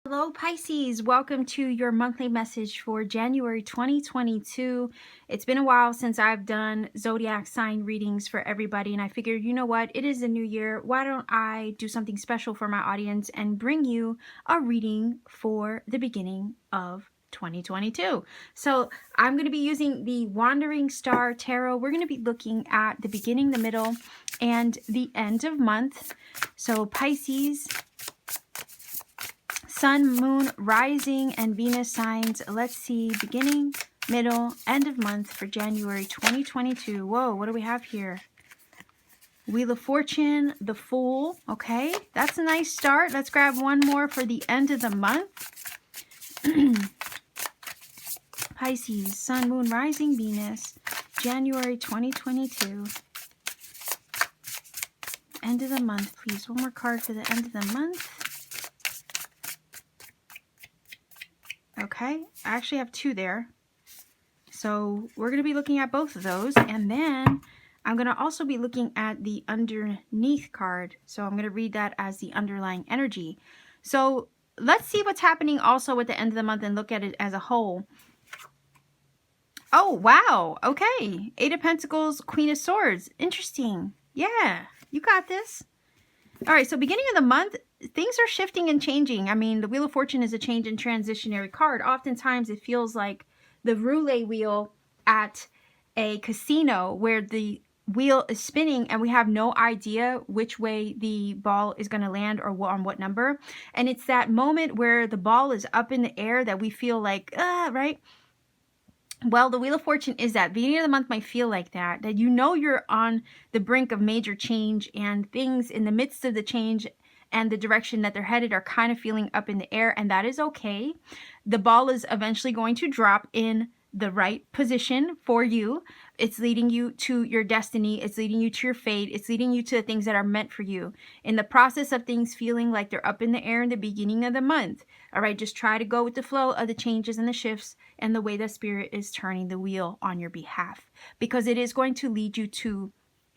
Hello Pisces, welcome to your monthly message for January 2022. It's been a while since I've done zodiac sign readings for everybody, and I figured, you know what, it is a new year. Why don't I do something special for my audience and bring you a reading for the beginning of 2022. So I'm going to be using the Wandering Star Tarot. We're going to be looking at the beginning, the middle, and the end of month. So Pisces, Sun, Moon, Rising, and Venus signs. Let's see, beginning, middle, end of month for January 2022. Whoa, what do we have here? Wheel of Fortune, the Fool. Okay, that's a nice start. Let's grab one more for the end of the month. Pisces, Sun, Moon, Rising, Venus, January 2022. End of the month, please. One more card for the end of the month. Okay, I actually have two there. So we're going to be looking at both of those. And then I'm going to also be looking at the underneath card. So I'm going to read that as the underlying energy. So let's see what's happening also at the end of the month and look at it as a whole. Oh, wow. Okay. Eight of Pentacles, Queen of Swords. Interesting. Yeah, you got this. All right, so beginning of the month, things are shifting and changing. I mean, the Wheel of Fortune is a change and transitionary card. Oftentimes, it feels like the roulette wheel at a casino where the wheel is spinning and we have no idea which way the ball is going to land or on what number. And it's that moment where the ball is up in the air that we feel like, right? Well, the Wheel of Fortune is that. Beginning of the month might feel like that you know you're on the brink of major change and things in the midst of the change and the direction that they're headed are kind of feeling up in the air, and that is okay. The ball is eventually going to drop in the right position for you. It's leading you to your destiny. It's leading you to your fate. It's leading you to the things that are meant for you. In the process of things feeling like they're up in the air in the beginning of the month, all right, just try to go with the flow of the changes and the shifts and the way the Spirit is turning the wheel on your behalf, because it is going to lead you to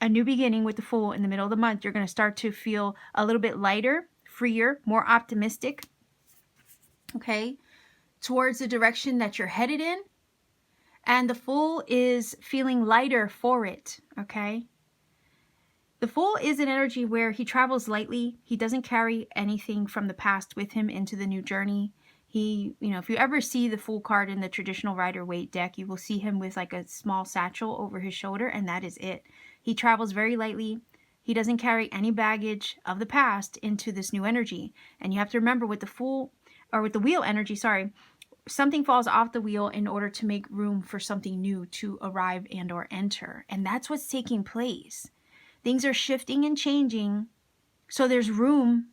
a new beginning with the Fool in the middle of the month. You're going to start to feel a little bit lighter, freer, more optimistic, okay, towards the direction that you're headed in. And the Fool is feeling lighter for it, okay? The Fool is an energy where he travels lightly. He doesn't carry anything from the past with him into the new journey. He, you know, if you ever see the Fool card in the traditional Rider-Waite deck, you will see him with like a small satchel over his shoulder, and that is it. He travels very lightly. He doesn't carry any baggage of the past into this new energy. And you have to remember with the Fool, or with the Wheel energy, sorry, something falls off the wheel in order to make room for something new to arrive and or enter. And that's what's taking place. Things are shifting and changing, so there's room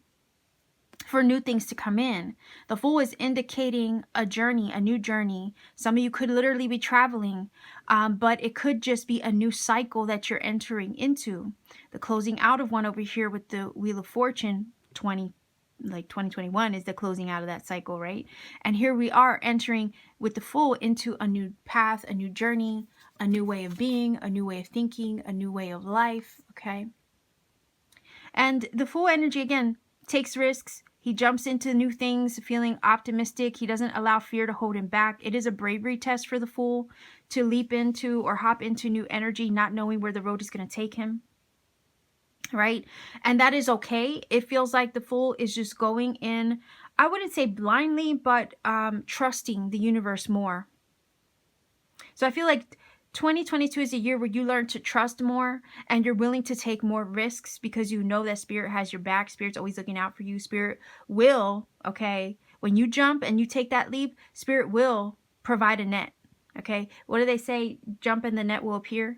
for new things to come in. The Fool is indicating a journey, a new journey. Some of you could literally be traveling, but it could just be a new cycle that you're entering into. The closing out of one over here with the Wheel of Fortune, 2021 is the closing out of that cycle, right? And here we are entering with the Fool into a new path, a new journey, a new way of being, a new way of thinking, a new way of life, okay? And the Fool energy, again, takes risks. He jumps into new things, feeling optimistic. He doesn't allow fear to hold him back. It is a bravery test for the Fool to leap into or hop into new energy, not knowing where the road is going to take him. Right? And that is okay. It feels like the Fool is just going in, I wouldn't say blindly, but trusting the universe more. So I feel like 2022 is a year where you learn to trust more and you're willing to take more risks because you know that Spirit has your back. Spirit's always looking out for you. Spirit will, okay, when you jump and you take that leap, Spirit will provide a net, okay? What do they say? Jump and the net will appear.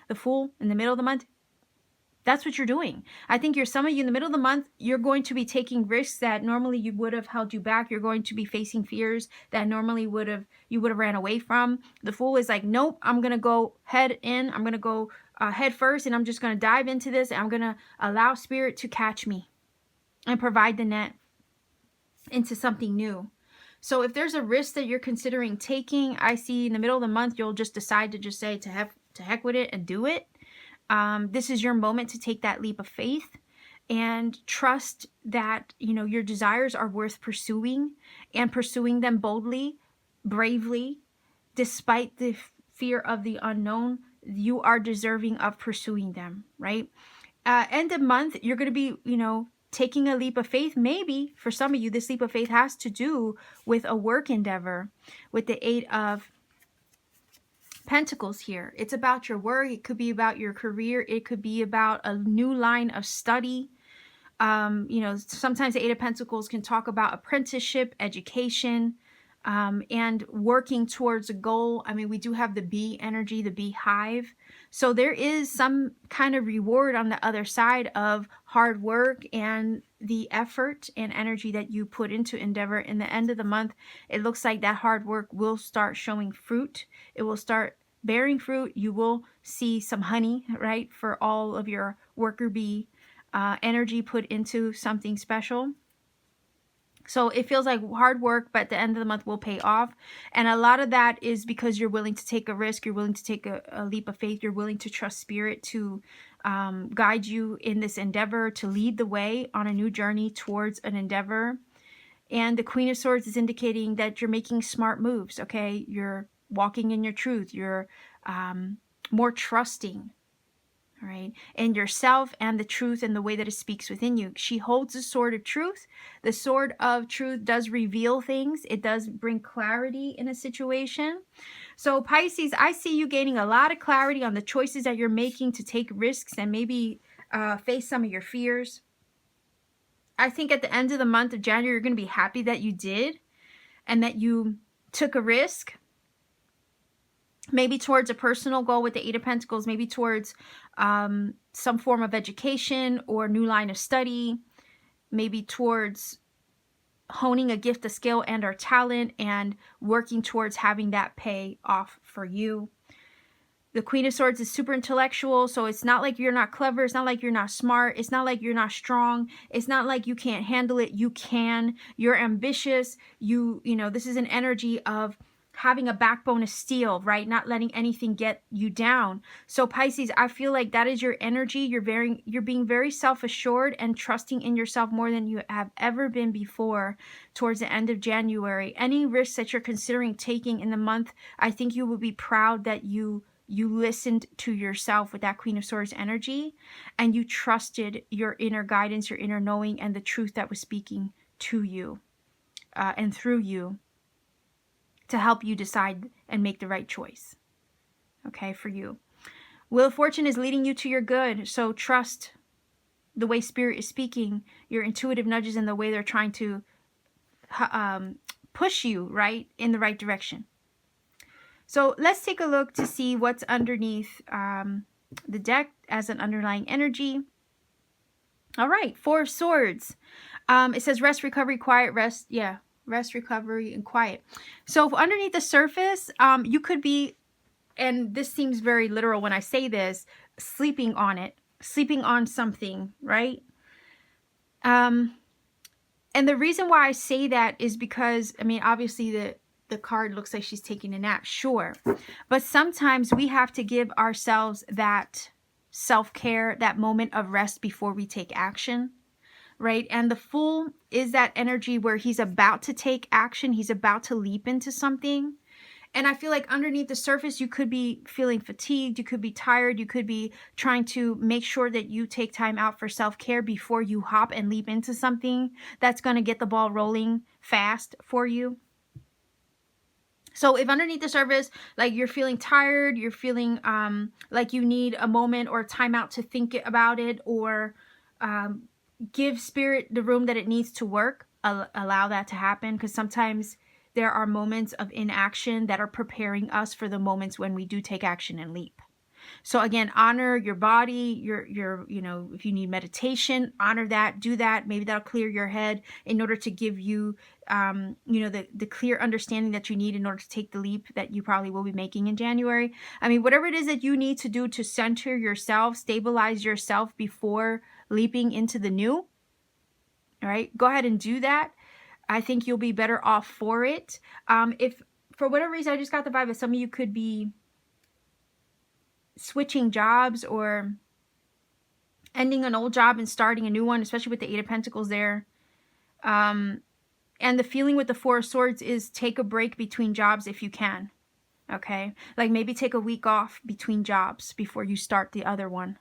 The Fool in the middle of the month, that's what you're doing. I think some of you in the middle of the month, you're going to be taking risks that normally you would have held you back. You're going to be facing fears that normally you would have ran away from. The Fool is like, nope, I'm going to go head in. I'm going to go head first, and I'm just going to dive into this. And I'm going to allow Spirit to catch me and provide the net into something new. So if there's a risk that you're considering taking, I see in the middle of the month, you'll just decide to just say to heck with it and do it. This is your moment to take that leap of faith and trust that, you know, your desires are worth pursuing, and pursuing them boldly, bravely, despite the fear of the unknown. You are deserving of pursuing them, right? End of month, you're going to be, you know, taking a leap of faith. Maybe for some of you, this leap of faith has to do with a work endeavor, with the 8 of Pentacles here. It's about your work. It could be about your career. It could be about a new line of study. You know, sometimes the 8 of Pentacles can talk about apprenticeship, education, and working towards a goal. I mean, we do have the bee energy, the beehive. So there is some kind of reward on the other side of hard work and the effort and energy that you put into endeavor. In the end of the month, it looks like that hard work will start showing fruit. It will start bearing fruit. You will see some honey, right, for all of your worker bee energy put into something special. So it feels like hard work, but the end of the month will pay off. And a lot of that is because you're willing to take a risk. You're willing to take a leap of faith. You're willing to trust spirit to guide you in this endeavor, to lead the way on a new journey towards an endeavor. And the Queen of Swords is indicating that you're making smart moves, okay? You're walking in your truth. You're more trusting, all right, and yourself and the truth and the way that it speaks within you. She holds the sword of truth. The sword of truth does reveal things. It does bring clarity in a situation. So Pisces, I see you gaining a lot of clarity on the choices that you're making to take risks and maybe face some of your fears. I think at the end of the month of January, you're going to be happy that you did and that you took a risk. Maybe towards a personal goal with the 8 of Pentacles, maybe towards some form of education or new line of study, maybe towards honing a gift, a skill, and or talent, and working towards having that pay off for you. The Queen of Swords is super intellectual, so it's not like you're not clever. It's not like you're not smart. It's not like you're not strong. It's not like you can't handle it. You can. You're ambitious. You know, this is an energy of having a backbone of steel, right? Not letting anything get you down. So Pisces, I feel like that is your energy. You're being very self-assured and trusting in yourself more than you have ever been before towards the end of January. Any risks that you're considering taking in the month, I think you will be proud that you listened to yourself with that Queen of Swords energy, and you trusted your inner guidance, your inner knowing, and the truth that was speaking to you and through you, to help you decide and make the right choice, okay, for you. Wheel of Fortune is leading you to your good, so trust the way Spirit is speaking, your intuitive nudges, and the way they're trying to push you, right, in the right direction. So let's take a look to see what's underneath the deck as an underlying energy. All right, 4 of Swords. It says rest, recovery, quiet, rest. Yeah. Rest, recovery, and quiet. So underneath the surface, you could be, and this seems very literal when I say this, sleeping on it, sleeping on something, right? And the reason why I say that is because, I mean, obviously the card looks like she's taking a nap, sure. But sometimes we have to give ourselves that self-care, that moment of rest before we take action. Right? And the Fool is that energy where he's about to take action. He's about to leap into something. And I feel like underneath the surface, you could be feeling fatigued. You could be tired. You could be trying to make sure that you take time out for self-care before you hop and leap into something that's going to get the ball rolling fast for you. So if underneath the surface, like you're feeling tired, you're feeling like you need a moment or time out to think about it, or give Spirit the room that it needs to work, allow that to happen, because sometimes there are moments of inaction that are preparing us for the moments when we do take action and leap. So again, honor your body, your you know, if you need meditation, honor that, do that. Maybe that'll clear your head in order to give you, you know, the clear understanding that you need in order to take the leap that you probably will be making in January. I mean, whatever it is that you need to do to center yourself, stabilize yourself before leaping into the new, all right, go ahead and do that. I think you'll be better off for it. If for whatever reason, I just got the vibe that some of you could be switching jobs or ending an old job and starting a new one, especially with the Eight of Pentacles there. And the feeling with the Four of Swords is take a break between jobs if you can. Okay? Like maybe take a week off between jobs before you start the other one.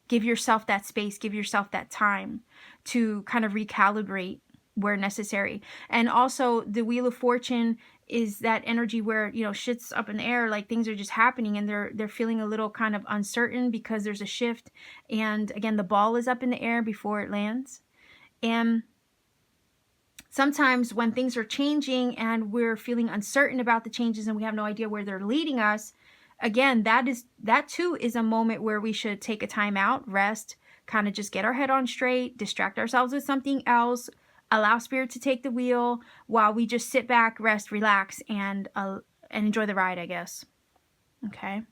Give yourself that space, give yourself that time to kind of recalibrate where necessary. And also the Wheel of Fortune is that energy where, you know, shit's up in the air, like things are just happening and they're feeling a little kind of uncertain because there's a shift. And again, the ball is up in the air before it lands. And sometimes when things are changing and we're feeling uncertain about the changes and we have no idea where they're leading us, again, that too is a moment where we should take a time out, rest, kind of just get our head on straight, distract ourselves with something else, allow spirit to take the wheel while we just sit back, rest, relax, and enjoy the ride, I guess. Okay.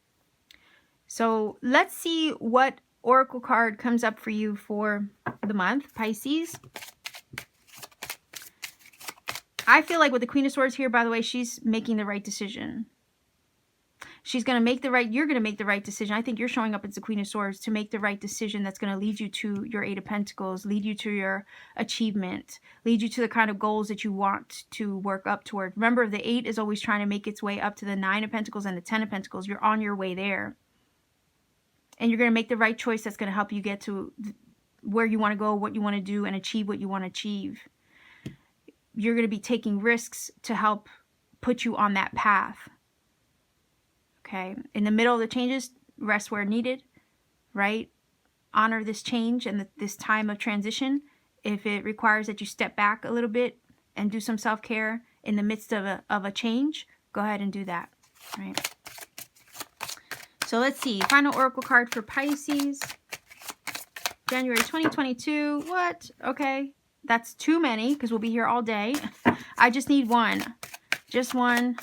So let's see what oracle card comes up for you for the month, Pisces. I feel like with the Queen of Swords here, by the way, she's making the right decision. She's going to make the right, you're going to make the right decision. I think you're showing up as the Queen of Swords to make the right decision that's going to lead you to your Eight of Pentacles, lead you to your achievement, lead you to the kind of goals that you want to work up toward. Remember, the Eight is always trying to make its way up to the Nine of Pentacles and the Ten of Pentacles. You're on your way there. And you're going to make the right choice that's going to help you get to where you want to go, what you want to do, and achieve what you want to achieve. You're going to be taking risks to help put you on that path. Okay, in the middle of the changes, rest where needed, right? Honor this change and this time of transition. If it requires that you step back a little bit and do some self-care in the midst of a change, go ahead and do that, right? So let's see. Final oracle card for Pisces. January 2022. What? Okay, that's too many because we'll be here all day. I just need one. Just one.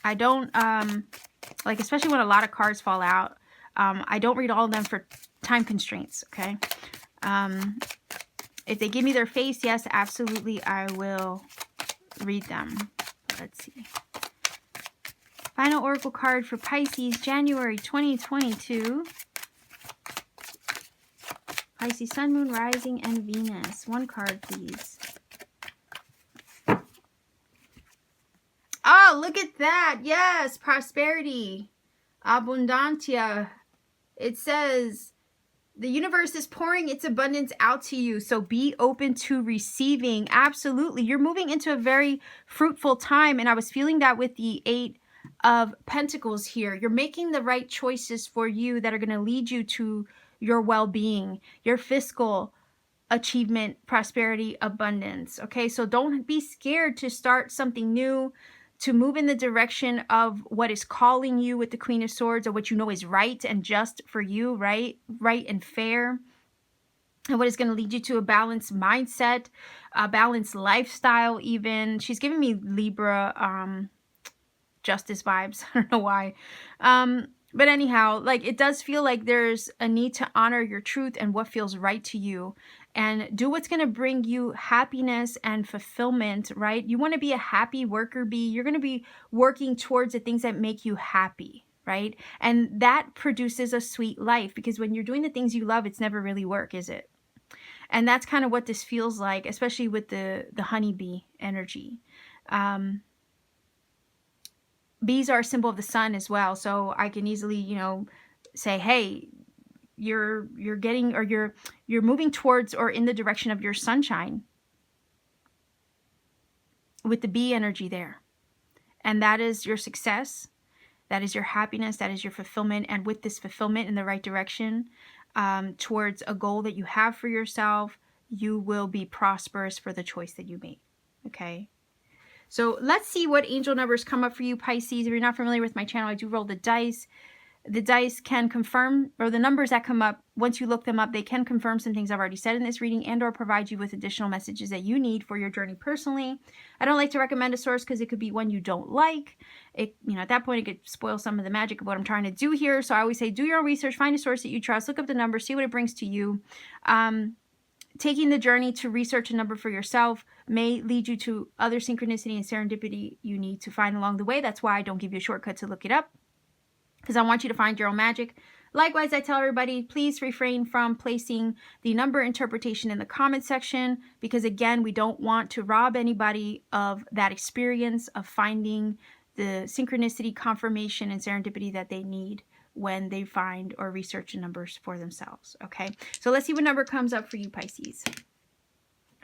I don't, like, especially when a lot of cards fall out, I don't read all of them for time constraints, okay? If they give me their face, yes, absolutely, I will read them. Let's see. Final oracle card for Pisces, January 2022. Pisces, Sun, Moon, Rising, and Venus. One card, please. Oh, look at that. Yes, prosperity. Abundancia. It says, the universe is pouring its abundance out to you, so be open to receiving. Absolutely. You're moving into a very fruitful time, and I was feeling that with the Eight of Pentacles here. You're making the right choices for you that are going to lead you to your well-being, your fiscal achievement, prosperity, abundance. Okay, so don't be scared to start something new, to move in the direction of what is calling you with the Queen of Swords, or what you know is right and just for you, right? Right and fair. And what is going to lead you to a balanced mindset, a balanced lifestyle even. She's giving me Libra justice vibes. I don't know why. But anyhow, like, it does feel like there's a need to honor your truth and what feels right to you, and do what's going to bring you happiness and fulfillment, right? You want to be a happy worker bee. You're going to be working towards the things that make you happy, right? And that produces a sweet life, because when you're doing the things you love, it's never really work, is it? And that's kind of what this feels like, especially with the honeybee energy. Bees are a symbol of the sun as well, so I can easily, you know, say, hey, you're getting, or you're moving towards or in the direction of your sunshine with the bee energy there. And that is your success, that is your happiness, that is your fulfillment. And with this fulfillment in the right direction, towards a goal that you have for yourself, you will be prosperous for the choice that you make. Okay. So let's see what angel numbers come up for you, Pisces. If you're not familiar with my channel, I do roll the dice. The dice can confirm, or the numbers that come up, once you look them up, they can confirm some things I've already said in this reading, and or provide you with additional messages that you need for your journey personally. I don't like to recommend a source because it could be one you don't like. It, you know, at that point, it could spoil some of the magic of what I'm trying to do here. So I always say, do your own research, find a source that you trust, look up the numbers, see what it brings to you. taking the journey to research a number for yourself may lead you to other synchronicity and serendipity you need to find along the way. That's why I don't give you a shortcut to look it up, because I want you to find your own magic. Likewise, I tell everybody, please refrain from placing the number interpretation in the comment section, because again, we don't want to rob anybody of that experience of finding the synchronicity, confirmation, and serendipity that they need when they find or research numbers for themselves. Okay, so let's see what number comes up for you, Pisces.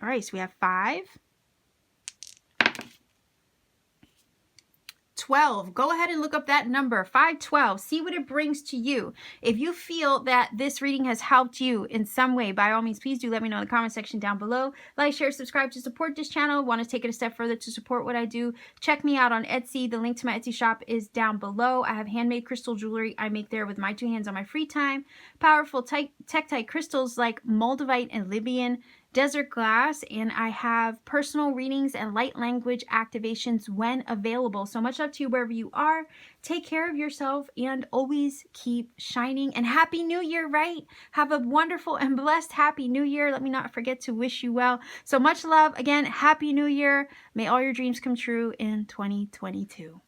All right, so we have 5, 12. Go ahead and look up that number, 512. See what it brings to you. If you feel that this reading has helped you in some way, by all means, please do let me know in the comment section down below. Like, share, subscribe to support this channel. Want to take it a step further to support what I do? Check me out on Etsy. The link to my Etsy shop is down below. I have handmade crystal jewelry I make there with my 2 hands on my free time. Powerful tektite crystals like moldavite and Libyan desert glass, and I have personal readings and light language activations when available. So much love to you wherever you are. Take care of yourself and always keep shining. And Happy New Year, right? Have a wonderful and blessed Happy New Year. Let me not forget to wish you well. So much love. Again, Happy New Year. May all your dreams come true in 2022.